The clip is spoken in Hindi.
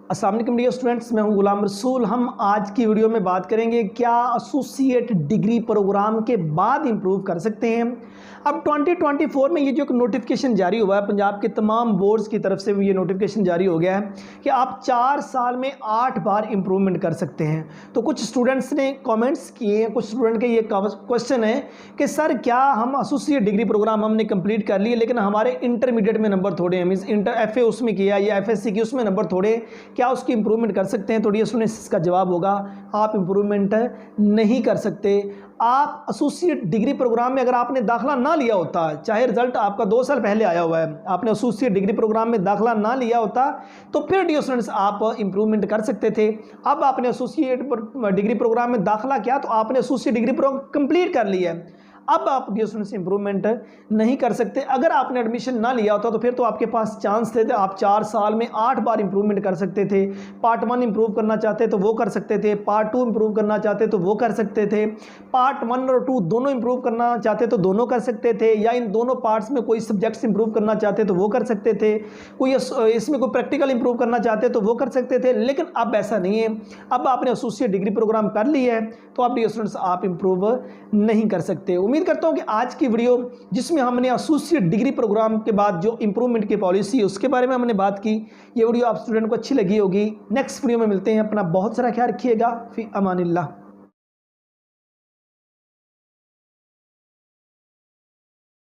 अस्सलाम वालेकुम डियर स्टूडेंट्स, मैं हूं गुलाम रसूल। हम आज की वीडियो में बात करेंगे क्या एसोसिएट डिग्री प्रोग्राम के बाद इंप्रूव कर सकते हैं। अब 2024 में ये जो एक नोटिफिकेशन जारी हुआ है पंजाब के तमाम बोर्ड्स की तरफ से, ये नोटिफिकेशन जारी हो गया है कि आप 4 साल में 8 बार इंप्रूवमेंट कर सकते हैं। तो कुछ स्टूडेंट्स ने कमेंट्स किए हैं, कुछ स्टूडेंट के ये क्वेश्चन है कि सर क्या हम एसोसिएट डिग्री प्रोग्राम हमने कंप्लीट कर लिए लेकिन हमारे इंटरमीडिएट में नंबर थोड़े हैं, मीन्स इंटर FA उसमें किया या FSC की उसमें नंबर थोड़े, क्या उसकी इंप्रूवमेंट कर सकते हैं? तो डियर स्टूडेंट्स इसका जवाब होगा आप इंप्रूवमेंट नहीं कर सकते। आप एसोसिएट डिग्री प्रोग्राम में अगर आपने दाखिला ना लिया होता, चाहे रिजल्ट आपका 2 साल पहले आया हुआ है, आपने एसोसिएट डिग्री प्रोग्राम में दाखिला ना लिया होता तो फिर डियर स्टूडेंट्स आप इंप्रूवमेंट कर सकते थे। अब आपने एसोसिएट डिग्री प्रोग्राम में दाखिला किया तो आपने एसोसिएट डिग्री प्रोग्राम कंप्लीट कर लिया है, अब आप डियर स्टूडेंट्स इंप्रूवमेंट नहीं कर सकते। अगर आपने एडमिशन ना लिया होता तो फिर तो आपके पास चांस थे, आप 4 साल में 8 बार इंप्रूवमेंट कर सकते थे। पार्ट 1 इंप्रूव करना चाहते तो वो कर सकते थे, पार्ट 2 इंप्रूव करना चाहते तो वो कर सकते थे, पार्ट 1 और 2 दोनों इंप्रूव करना चाहते तो दोनों कर सकते थे, या इन दोनों पार्ट्स में कोई सब्जेक्ट्स इंप्रूव करना चाहते तो वो कर सकते थे, कोई इसमें कोई प्रैक्टिकल इंप्रूव करना चाहते तो वो कर सकते थे। लेकिन अब ऐसा नहीं है, अब आपने एसोसिएट डिग्री प्रोग्राम कर लिया है तो अब डियर स्टूडेंट्स आप इंप्रूव नहीं कर सकते। उम्मीद करता हूं कि आज की वीडियो जिसमें हमने एसोसिएट डिग्री प्रोग्राम के बाद जो इंप्रूवमेंट की पॉलिसी है उसके बारे में हमने बात की, ये वीडियो आप स्टूडेंट को अच्छी लगी होगी। नेक्स्ट वीडियो में मिलते हैं, अपना बहुत सारा ख्याल रखिएगा। फी अमानिल्लाह।